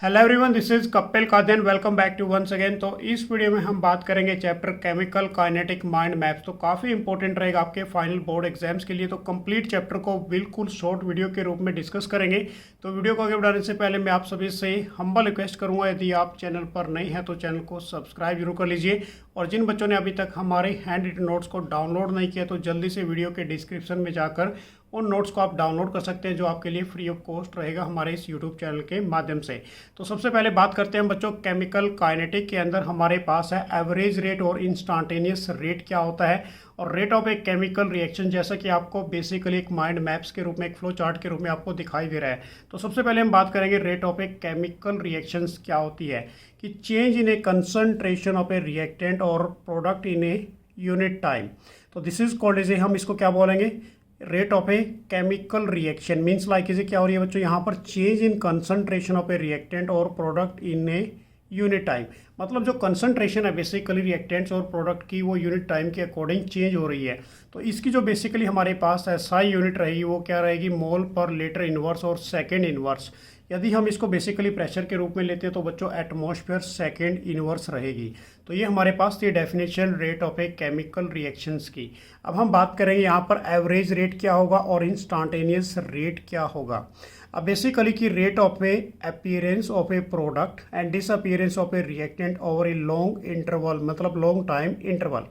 Hello everyone, this is Kapil Kadian. Welcome back to once again. तो इस video में हम बात करेंगे chapter chemical kinetic mind maps. तो काफ़ी इंपॉर्टेंट रहेगा आपके फाइनल बोर्ड एग्जाम्स के लिए। तो कंप्लीट चैप्टर को बिल्कुल शॉर्ट वीडियो के रूप में डिस्कस करेंगे। तो वीडियो को आगे बढ़ाने से पहले मैं आप सभी से हम्बल रिक्वेस्ट करूंगा, यदि आप चैनल पर नए हैं तो चैनल को सब्सक्राइब जरूर कर लीजिए। और जिन बच्चों ने अभी तक हमारे हैंड रिटन नोट्स को डाउनलोड नहीं किया तो जल्दी से वीडियो के डिस्क्रिप्शन में जाकर उन नोट्स को आप डाउनलोड कर सकते हैं, जो आपके लिए फ्री ऑफ कॉस्ट रहेगा हमारे इस यूट्यूब चैनल के माध्यम से। तो सबसे पहले बात करते हैं बच्चों, केमिकल काइनेटिक के अंदर हमारे पास है एवरेज रेट और इंस्टांटेनियस रेट क्या होता है, और rate of a chemical reaction, जैसा कि आपको बेसिकली एक माइंड मैप्स के रूप में, एक फ्लो चार्ट के रूप में आपको दिखाई दे रहा है। तो सबसे पहले हम बात करेंगे rate of a chemical reactions क्या होती है, कि change in a concentration of a reactant और product in a unit time. तो this is called as a, हम इसको क्या बोलेंगे, rate of a chemical reaction. Means like इसे क्या हो रही है बच्चों, यहाँ पर change in concentration of a reactant और product in a unit time. मतलब जो कंसंट्रेशन है बेसिकली रिएक्टेंट्स और प्रोडक्ट की, वो यूनिट टाइम के अकॉर्डिंग चेंज हो रही है। तो इसकी जो बेसिकली हमारे पास एसआई यूनिट रहेगी वो क्या रहेगी, मोल पर लीटर इनवर्स और सेकेंड इनवर्स। यदि हम इसको बेसिकली प्रेशर के रूप में लेते हैं तो बच्चों एटमॉस्फेयर सेकेंड इनवर्स रहेगी। तो ये हमारे पास थी definition rate of a chemical reactions की। अब हम बात करेंगे यहाँ पर एवरेज रेट क्या होगा और इंस्टांटेनियस रेट क्या होगा। अब बेसिकली की rate of a appearance of a product and disappearance of a reactant over a long interval, मतलब लॉन्ग टाइम इंटरवल।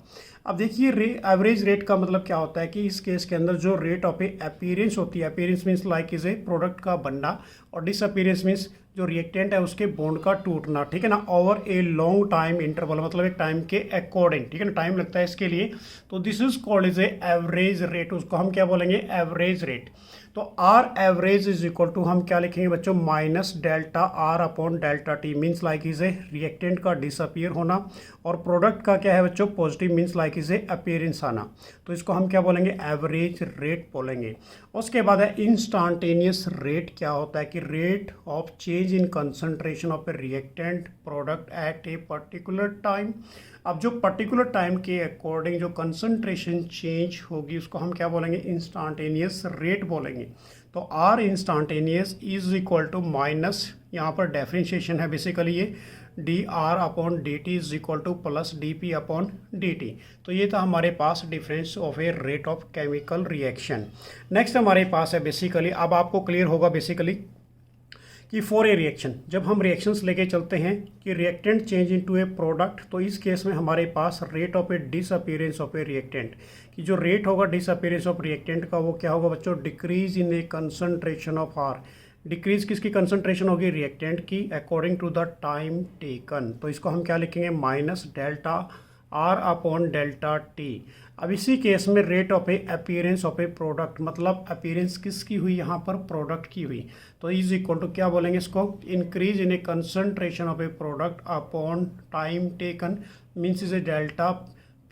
अब देखिए एवरेज रेट का मतलब क्या होता है कि इस केस के अंदर जो रेट ऑफ ए अपीयरेंस होती है, appearance means like is A product का बनना, और डिसअपीयरेंस मीन्स जो रिएक्टेंट है उसके बॉन्ड का टूटना, ठीक है ना, over a long time interval, मतलब एक टाइम के अकॉर्डिंग, ठीक है ना, टाइम लगता है इसके लिए। तो this is called is a average rate, उसको हम क्या बोलेंगे, एवरेज रेट। तो R average is equal to, हम क्या लिखेंगे बच्चों, minus delta R upon delta T. Means like is a reactant का डिसअपियर होना और प्रोडक्ट का क्या है बच्चों, positive, means like is a appearance आना। तो इसको हम क्या बोलेंगे, एवरेज रेट बोलेंगे। उसके बाद है इंस्टांटेनियस रेट क्या होता है, कि rate of change in concentration of a reactant product at a particular time. अब जो पर्टिकुलर टाइम के अकॉर्डिंग जो कंसंट्रेशन चेंज होगी उसको हम क्या बोलेंगे, इंस्टांटेनियस रेट बोलेंगे। तो R instantaneous is equal to minus, यहाँ पर डेफरेंशिएशन है बेसिकली ये, D R upon D T is equal to plus D P upon D T. तो ये था हमारे पास difference of a rate of chemical reaction. Next हमारे पास है बेसिकली, अब आपको क्लियर होगा बेसिकली कि फॉर ए रिएक्शन, जब हम रिएक्शंस लेके चलते हैं कि reactant change into a product, तो इस केस में हमारे पास rate of a disappearance of a reactant, कि जो रेट होगा डिसअपीयरेंस ऑफ रिएक्टेंट का वो क्या होगा बच्चों, decrease in a concentration of R. Decrease किसकी कंसंट्रेशन होगी, रिएक्टेंट की, according to the time taken. तो इसको हम क्या लिखेंगे, minus delta R upon delta T. अब इसी केस में rate of a appearance of a product, मतलब अपीयरेंस किसकी हुई यहाँ पर, प्रोडक्ट की हुई। तो इज इक्वल टू क्या बोलेंगे इसको, increase in a concentration of a product upon time taken, means is a delta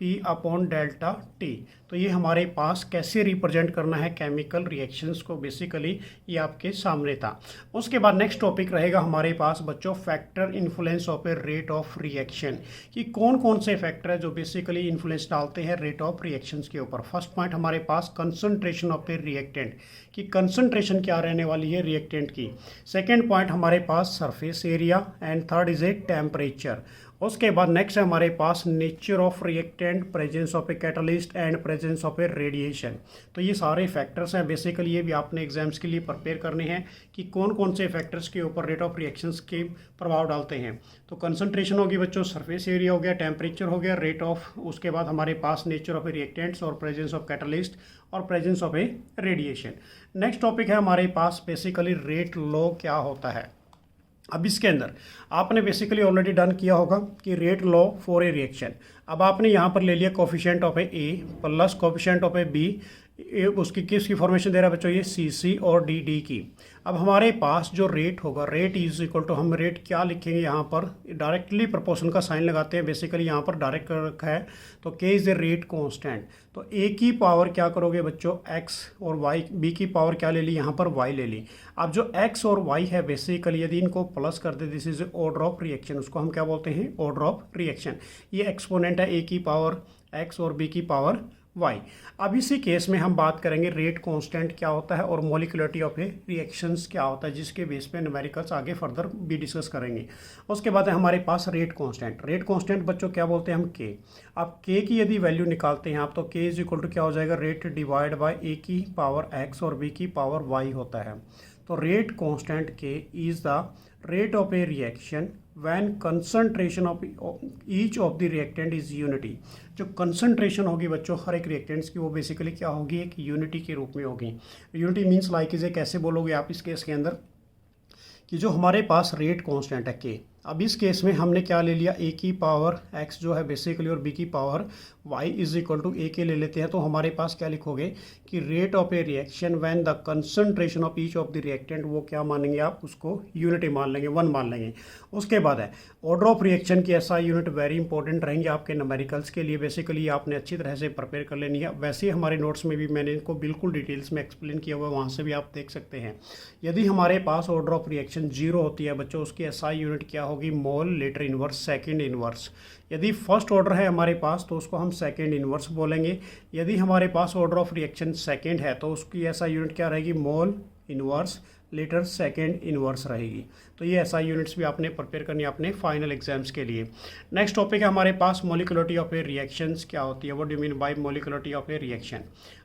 P upon delta T. तो ये हमारे पास कैसे रिप्रेजेंट करना है केमिकल रिएक्शंस को, बेसिकली ये आपके सामने था। उसके बाद नेक्स्ट टॉपिक रहेगा हमारे पास बच्चों, factor influence of a rate of reaction, कि कौन कौन से फैक्टर है जो बेसिकली इन्फ्लुएंस डालते हैं रेट ऑफ रिएक्शंस के ऊपर। फर्स्ट पॉइंट हमारे पास कंसंट्रेशन ऑफ ए रिएक्टेंट, कि कंसंट्रेशन क्या रहने वाली है रिएक्टेंट की। सेकेंड पॉइंट हमारे पास surface area, and third is a temperature. उसके बाद नेक्स्ट है हमारे पास nature of reactant, presence of a catalyst and presence of a radiation. तो ये सारे फैक्टर्स हैं बेसिकली, ये भी आपने एग्जाम्स के लिए प्रिपेयर करने हैं कि कौन कौन से फैक्टर्स के ऊपर रेट ऑफ रिएक्शंस के प्रभाव डालते हैं। तो कंसंट्रेशन होगी बच्चों, सरफेस एरिया हो गया, टेम्परेचर हो गया, रेट ऑफ, उसके बाद हमारे पास नेचर ऑफ ए रिएक्टेंट्स और प्रेजेंस ऑफ कैटलिस्ट और presence of a radiation. Next topic है हमारे पास बेसिकली रेट लॉ क्या होता है। अब इसके अंदर आपने बेसिकली ऑलरेडी डन किया होगा कि rate law for a reaction. अब आपने यहाँ पर ले लिया coefficient of a plus coefficient of a B, उसकी किसकी फॉर्मेशन दे रहा है बच्चों, ये सी सी और डी डी की। अब हमारे पास जो रेट होगा, रेट इज इक्वल टू, हम रेट क्या लिखेंगे यहाँ पर, डायरेक्टली प्रोपोर्शन का साइन लगाते हैं, बेसिकली यहाँ पर डायरेक्ट कर रखा है। तो के इज ए रेट कांस्टेंट, तो ए की पावर क्या करोगे बच्चों, एक्स, और वाई, बी की पावर क्या ले ली यहाँ पर, वाई ले ली। अब जो एक्स और वाई है बेसिकली यदि इनको प्लस कर दे, this is order of reaction, उसको हम क्या बोलते हैं, ऑर्डर ऑफ रिएक्शन। ये एक्सपोनेंट है, ए की पावर एक्स और बी की पावर वाई। अब इसी केस में हम बात करेंगे रेट कांस्टेंट क्या होता है और मोलिकुलरिटी ऑफ ए रिएक्शंस क्या होता है, जिसके बेस पे न्यूमेरिकल्स आगे फर्दर भी डिस्कस करेंगे। उसके बाद है हमारे पास रेट कांस्टेंट। रेट कांस्टेंट बच्चों क्या बोलते हैं हम के। अब के की यदि वैल्यू निकालते हैं आप तो के इज इक्वल टू क्या हो जाएगा, रेट डिवाइड बाय ए की पावर एक्स और बी की पावर वाई होता है। तो रेट कांस्टेंट के is the rate of a reaction when concentration of each of the reactant is unity. जो कंसंट्रेशन होगी बच्चों हर एक रिएक्टेंट्स की वो बेसिकली क्या होगी, एक यूनिटी के रूप में होगी। यूनिटी मीन्स लाइक इसे कैसे बोलोगे आप इस केस के अंदर कि जो हमारे पास रेट कांस्टेंट है के। अब इस केस में हमने क्या ले लिया, ए की पावर एक्स जो है बेसिकली और बी की power Y is equal to A के ले लेते हैं। तो हमारे पास क्या लिखोगे कि rate of a reaction when the concentration of each of the reactant, वो क्या मानेंगे आप, उसको यूनिटी मान लेंगे, 1 मान लेंगे। उसके बाद है ऑर्डर ऑफ रिएक्शन की ऐसा यूनिट वेरी इंपॉर्टेंट रहेंगे आपके न्यूमेरिकल्स के लिए। बेसिकली आपने अच्छी तरह से प्रिपेयर कर लेनी है। वैसे ही हमारे नोट्स में भी मैंने इनको बिल्कुल डिटेल्स में एक्सप्लेन किया हुआ है, वहाँ से भी आप देख सकते हैं। यदि हमारे पास ऑर्डर ऑफ रिएक्शन 0 होती है बच्चों, उसकी एसआई यूनिट क्या होगी, मोल लेटर इनवर्स सेकंड इनवर्स। यदि फर्स्ट ऑर्डर है हमारे पास तो उसको हम सेकंड इनवर्स बोलेंगे। यदि हमारे पास ऑर्डर ऑफ रिएक्शन सेकंड है तो उसकी ऐसा यूनिट क्या रहेगी, mole inverse litre second inverse रहेगी। तो ये ऐसा यूनिट्स भी आपने प्रिपेयर करनी है अपने फाइनल एग्जाम्स के लिए। नेक्स्ट टॉपिक है हमारे पास मोलिकुलरिटी ऑफ ए रिएक्शंस क्या होती है, what do mean by molecularity of a reaction.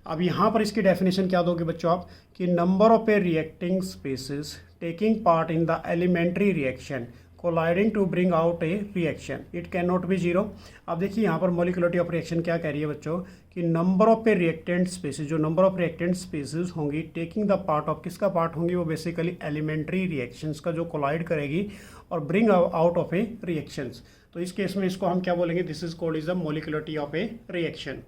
अब यहाँ पर इसकी डेफिनेशन क्या दोगे बच्चों आप, कि number of a reacting species taking part in the elementary reaction colliding to bring out a reaction, it can not be zero. अब देखिए यहाँ पर मोलिकुलरिटी ऑफ रिएक्शन क्या कह रही है बच्चों, कि number of a reactant species, जो नंबर ऑफ रिएक्टेंट स्पीसीज होंगी टेकिंग द पार्ट ऑफ, किसका पार्ट होंगी, वो बेसिकली एलिमेंट्री रिएक्शंस का जो कोलाइड करेगी और bring out of A reactions. तो इस केस में इसको हम क्या बोलेंगे, this is called is the molecularity of a reaction.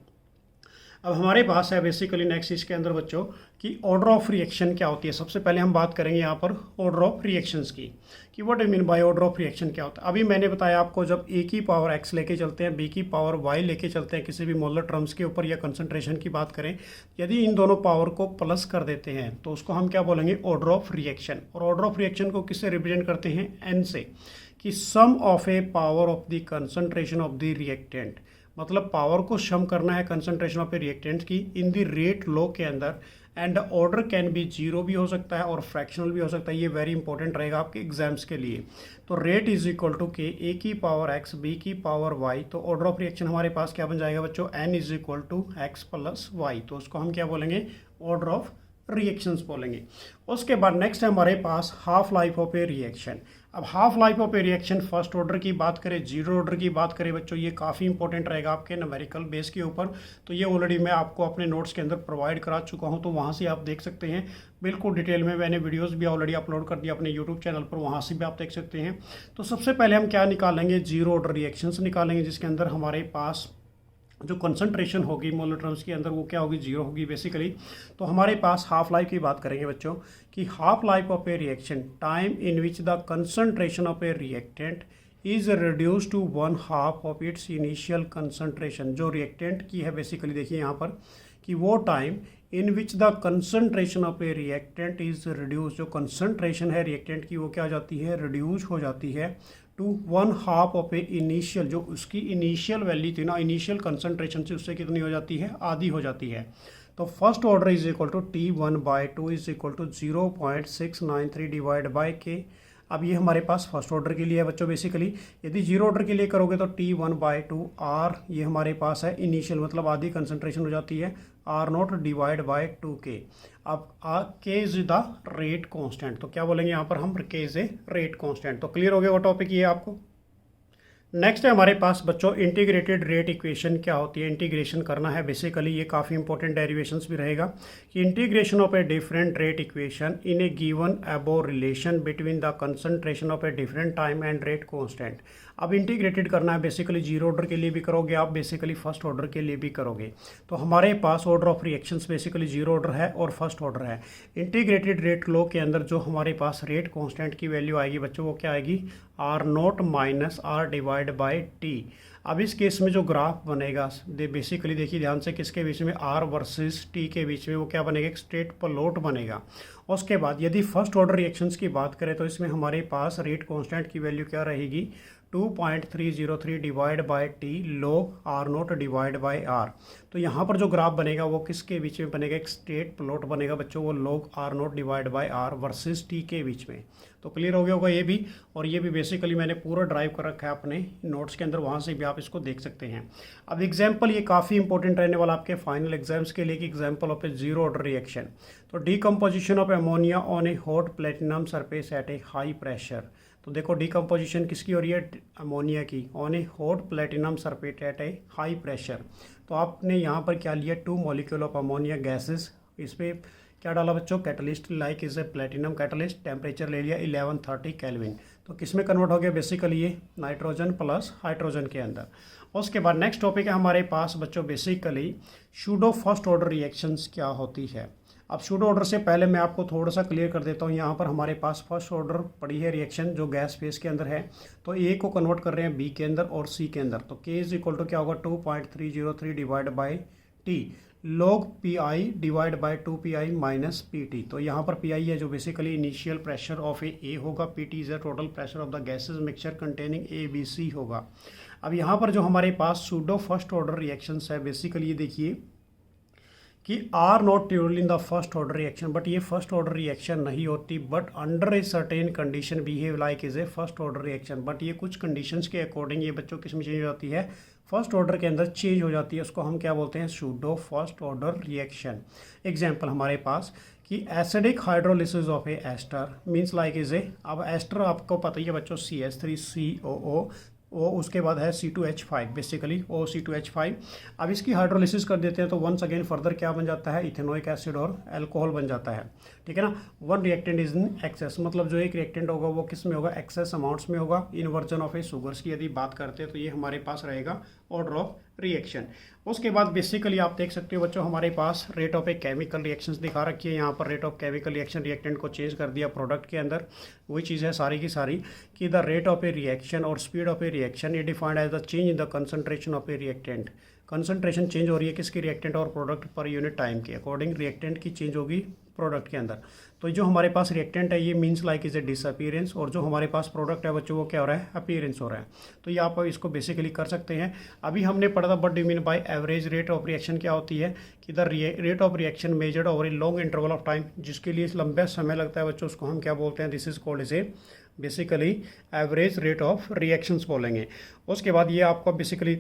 अब हमारे पास है बेसिकली नेक्स्ट इसके अंदर बच्चों कि ऑर्डर ऑफ रिएक्शन क्या होती है। सबसे पहले हम बात करेंगे यहाँ पर ऑर्डर ऑफ रिएक्शंस की, कि what I mean by order of reaction क्या होता है। अभी मैंने बताया आपको, जब ए की पावर एक्स लेके चलते हैं, बी की पावर वाई लेके चलते हैं किसी भी मोलर टर्म्स के ऊपर या कंसंट्रेशन की बात करें, यदि इन दोनों पावर को प्लस कर देते हैं तो उसको हम क्या बोलेंगे, ऑर्डर ऑफ रिएक्शन। और ऑर्डर ऑफ रिएक्शन को किससे रिप्रेजेंट करते हैं, एन से, कि sum of a power of the concentration of the reactant, मतलब पावर को सम करना है कंसंट्रेशन ऑफ ए रिएक्टेंट की इन द रेट लॉ के अंदर। And order can be zero भी हो सकता है और फ्रैक्शनल भी हो सकता है। ये वेरी इंपॉर्टेंट रहेगा आपके एग्जाम्स के लिए। तो rate is equal to K, A की पावर एक्स बी की पावर वाई। तो ऑर्डर ऑफ रिएक्शन हमारे पास क्या बन जाएगा बच्चों, N is equal to X plus Y. तो उसको हम क्या बोलेंगे, ऑर्डर ऑफ रिएक्शंस बोलेंगे। उसके बाद नेक्स्ट है हमारे पास half life of a reaction. अब half life of a reaction first order की बात करें, जीरो ऑर्डर की बात करें बच्चों, ये काफ़ी इंपॉर्टेंट रहेगा आपके न्यूमेरिकल बेस के ऊपर। तो ये ऑलरेडी मैं आपको अपने नोट्स के अंदर प्रोवाइड करा चुका हूँ, तो वहाँ से आप देख सकते हैं बिल्कुल डिटेल में। मैंने वीडियोस भी ऑलरेडी अपलोड कर दिया अपने यूट्यूब चैनल पर, वहाँ से भी आप देख सकते हैं। तो सबसे पहले हम क्या निकालेंगे, जीरो ऑर्डर रिएक्शंस निकालेंगे, जिसके अंदर हमारे पास जो कंसंट्रेशन होगी मोलर टर्म्स के अंदर वो क्या होगी, जीरो होगी बेसिकली। तो हमारे पास हाफ लाइफ की बात करेंगे बच्चों, कि half life of a reaction, time in which the concentration of a reactant is reduce to 1/2 of its initial concentration. जो रिएक्टेंट की है बेसिकली, देखिए यहाँ पर कि वो time in which the concentration of a reactant is reduce, जो concentration है रिएक्टेंट की वो क्या हो जाती है, रिड्यूस हो जाती है टू 1/2 ऑफ ए इनिशियल, जो उसकी इनिशियल वैल्यू थी ना, इनिशियल कंसंट्रेशन से उससे कितनी हो जाती है, आधी हो जाती है। तो first order is equal to T1/2 is equal to 0.693 divide by K. अब ये हमारे पास फर्स्ट ऑर्डर के लिए है बच्चों बेसिकली। यदि जीरो ऑर्डर के लिए करोगे तो T1/2 R, ये हमारे पास है इनिशियल, मतलब आधी कंसंट्रेशन हो जाती है, R0 डिवाइड बाय 2K। अब K is the rate constant, तो क्या बोलेंगे यहाँ पर हम, K is a rate constant. तो क्लियर हो गया वो टॉपिक ये आपको। नेक्स्ट है हमारे पास बच्चों इंटीग्रेटेड रेट इक्वेशन क्या होती है, इंटीग्रेशन करना है बेसिकली। ये काफ़ी इंपॉर्टेंट डेरिवेशंस भी रहेगा कि integration of a different rate equation in A given above relation between the concentration of a different time and rate constant. अब इंटीग्रेटेड करना है बेसिकली, जीरो ऑर्डर के लिए भी करोगे आप, बेसिकली फर्स्ट ऑर्डर के लिए भी करोगे। तो हमारे पास order of reactions basically zero order है और फर्स्ट ऑर्डर है। इंटीग्रेटेड रेट लॉ के अंदर जो हमारे पास रेट कांस्टेंट की वैल्यू आएगी बच्चों, वो क्या आएगी, R0 minus R divide by T। अब इस केस में जो ग्राफ बनेगा बेसिकली देखिए ध्यान से, किसके बीच में, आर वर्सेस टी के बीच में वो क्या बनेगा, एक स्ट्रेट प्लॉट बनेगा। उसके बाद यदि फर्स्ट ऑर्डर रिएक्शंस की बात करें तो इसमें हमारे पास रेट कांस्टेंट की वैल्यू क्या रहेगी, 2.303 divide by T log R naught divide by R. तो यहाँ पर जो ग्राफ बनेगा वो किसके बीच में बनेगा, एक स्ट्रेट प्लॉट बनेगा बच्चों, वो log R naught divide by R versus T के बीच में। तो क्लियर हो गया होगा ये भी, और ये भी बेसिकली मैंने पूरा ड्राइव कर रखा है अपने नोट्स के अंदर, वहाँ से भी आप इसको देख सकते हैं। अब एग्जाम्पल ये काफ़ी इंपॉर्टेंट रहने वाला आपके फाइनल एग्जाम्स के लिए, कि example of a zero order reaction. तो decomposition of ammonia on a hot platinum surface at a high pressure. तो देखो डीकम्पोजिशन किसकी हो रही है, अमोनिया की, on a hot platinum surface at a high pressure. तो आपने यहाँ पर क्या लिया, 2 मॉलिक्यूल ऑफ अमोनिया गैसेस, इस पर क्या डाला बच्चों, catalyst, like is A platinum catalyst, temperature ले लिया 1130 केल्विन। तो किस में कन्वर्ट हो गया, बेसिकली ये नाइट्रोजन प्लस हाइड्रोजन के अंदर। उसके बाद नेक्स्ट टॉपिक है हमारे पास बच्चों basically pseudo first order reactions क्या होती है। अब सूडो ऑर्डर से पहले मैं आपको थोड़ा सा क्लियर कर देता हूँ। यहाँ पर हमारे पास फर्स्ट ऑर्डर पड़ी है रिएक्शन जो गैस फेज के अंदर है, तो ए को कन्वर्ट कर रहे हैं बी के अंदर और सी के अंदर। तो के इज इक्वल टू क्या होगा, 2.303 divide by T log P I divide by 2 pi minus P T. तो यहाँ पर पी आई है जो basically initial pressure of a होगा, P T is the total pressure of the gases mixture containing A B C होगा। अब यहाँ पर जो हमारे पास सूडो फर्स्ट ऑर्डर रिएक्शंस है, बेसिकली ये देखिए कि are not truly in the first order reaction, but ये फर्स्ट ऑर्डर रिएक्शन नहीं होती, but under a certain condition behave like is A first order reaction. But ये कुछ कंडीशंस के अकॉर्डिंग ये बच्चों किस में चेंज हो जाती है, फर्स्ट ऑर्डर के अंदर चेंज हो जाती है। उसको हम क्या बोलते हैं, pseudo first order reaction. Example हमारे पास कि acidic hydrolysis of a ester means like is a, अब एस्टर आपको पता ही है बच्चों, CH3COO, वो उसके बाद है C2H5, बेसिकली OC2H5। अब इसकी हाइड्रोलिसिस कर देते हैं तो वंस अगेन फर्दर क्या बन जाता है, इथेनोइक एसिड और अल्कोहल बन जाता है, ठीक है ना। One reactant is in excess, मतलब जो एक रिएक्टेंट होगा वो किस में होगा, एक्सेस अमाउंट्स में होगा। इन्वर्जन ऑफ ए शुगर्स की यदि बात करते हैं तो ये हमारे पास रहेगा ऑर्डर ऑफ रिएक्शन। उसके बाद बेसिकली आप देख सकते हो बच्चों हमारे पास rate of a chemical reactions दिखा रखी है। यहाँ पर rate of chemical reaction reactant को चेंज कर दिया प्रोडक्ट के अंदर। वही चीज़ है सारी की सारी कि the rate of a reaction और स्पीड ऑफ ए रिएक्शन ये defined as the change in the concentration of a reactant. Concentration change हो रही है किसकी, रिएक्टेंट और प्रोडक्ट पर यूनिट टाइम के अकॉर्डिंग रिएक्टेंट की चेंज होगी प्रोडक्ट के अंदर। तो जो हमारे पास रिएक्टेंट है ये means like is a disappearance, और जो हमारे पास प्रोडक्ट है बच्चों वो क्या हो रहा है, अपीयरेंस हो रहा है। तो ये आप इसको बेसिकली कर सकते हैं। अभी हमने पढ़ा था but do mean by average rate of reaction क्या होती है, कि the rate of reaction measured over a long interval of time, जिसके लिए लंबा समय लगता है बच्चों, उसको हम क्या बोलते हैं, this is called is A basically average rate of reactions बोलेंगे। उसके बाद ये आपको बेसिकली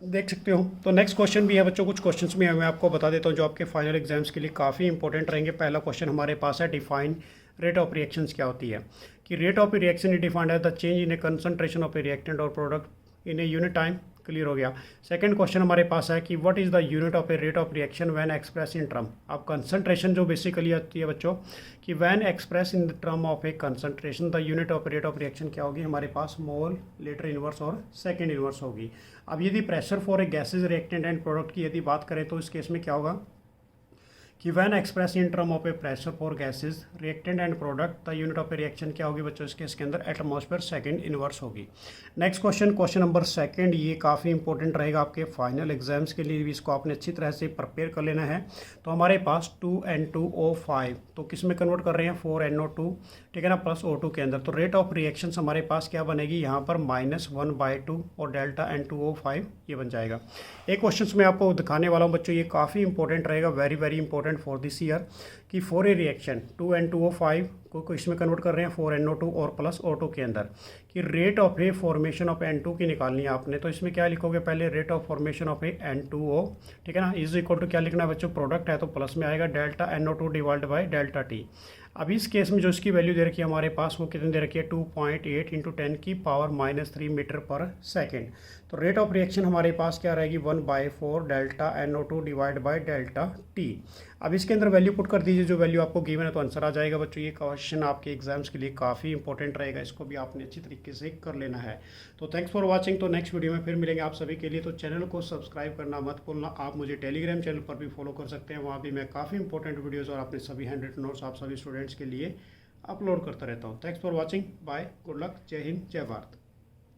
देख सकते हो। तो नेक्स्ट क्वेश्चन भी है बच्चों, कुछ क्वेश्चंस भी है मैं आपको बता देता हूँ जो आपके फाइनल एग्जाम्स के लिए काफ़ी इंपॉर्टेंट रहेंगे। पहला क्वेश्चन हमारे पास है, डिफाइन रेट ऑफ रिएक्शंस क्या होती है, कि rate of reaction is defined as the change in a concentration of a reactant और product in a unit time. Clear हो गया। सेकंड क्वेश्चन हमारे पास है कि what is the unit of a rate of reaction when express in term. अब concentration जो basically आती है बच्चों कि when express in the term of a concentration the unit of rate of reaction क्या होगी हमारे पास, मोल, लीटर इनवर्स और सेकंड इनवर्स होगी। अब यदि pressure for a gases reactant and product की यदि बात करें तो इस केस में क्या होगा कि when express in term of A pressure for gases reactant and product the unit of a reaction क्या होगी बच्चों, इस केस के अंदर एटमॉस्फेयर सेकंड इनवर्स होगी। Next question, question number second, ये काफ़ी इंपॉर्टेंट रहेगा आपके फाइनल एग्जाम्स के लिए भी, इसको आपने अच्छी तरह से प्रिपेयर कर लेना है। तो हमारे पास 2N2O5 तो किस में कन्वर्ट कर रहे हैं, 4NO2, ठीक है ना, प्लस O2 के अंदर। तो रेट ऑफ रिएक्शंस हमारे पास क्या बनेगी यहाँ पर, -1/2 और डेल्टा N2O5 ये बन जाएगा। एक क्वेश्चन मैं आपको दिखाने वाला हूँ बच्चों, ये काफ़ी इंपॉर्टेंट रहेगा, very very important for this year, कि फॉर ए रिएक्शन 2N2O5 को इसमें कन्वर्ट कर रहे हैं 4NO2 और प्लस O2 के अंदर, कि rate of a formation of N2 की निकालनी है आपने। तो इसमें क्या लिखोगे, पहले rate of formation of A N2O, ठीक है ना, इज इक्वल टू क्या लिखना है बच्चों, प्रोडक्ट है तो प्लस में आएगा delta NO2 divide by delta T। अब इस केस में जो इसकी वैल्यू दे रखी है हमारे पास वो कितनी दे रखी है, 2.8 × 10⁻³ मीटर पर सेकेंड। तो रेट ऑफ रिएक्शन हमारे पास क्या रहेगी, 1/4 delta NO2 divide by delta T। अब इसके अंदर वैल्यू पुट कर दीजिए जो वैल्यू आपको गिवन है तो आंसर आ जाएगा बच्चों। ये क्वेश्चन आपके एग्जाम्स के लिए काफ़ी इंपॉर्टेंट रहेगा, इसको भी आपने अच्छी तरीके से कर लेना है। तो थैंक्स फॉर वाचिंग। तो नेक्स्ट वीडियो में फिर मिलेंगे आप सभी के लिए। तो चैनल को सब्सक्राइब करना मत भूलना। आप मुझे टेलीग्राम चैनल पर भी फॉलो कर सकते हैं, वहाँ भी मैं काफ़ी इंपॉर्टेंट वीडियोज़ और अपने सभी 100 नोट्स आप सभी स्टूडेंट्स के लिए अपलोड करता रहता हूँ। Thanks for watching, bye, good luck, जय हिंद, जय भारत।